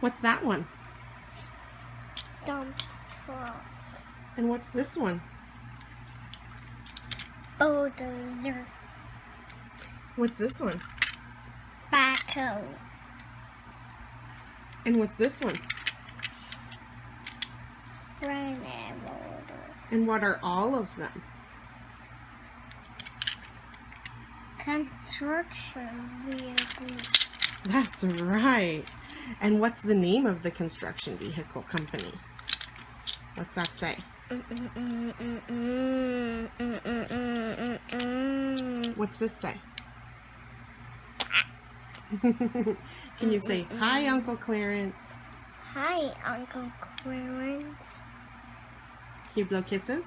What's that one? Dump truck. And what's this one? Bulldozer. What's this one? Backhoe. And what's this one? Front end loader. And what are all of them? Construction vehicles. That's right. And what's the name of the construction vehicle company? What's that say? What's this say? Can you say, "Hi, Uncle Clarence"? Hi, Uncle Clarence. Can you blow kisses?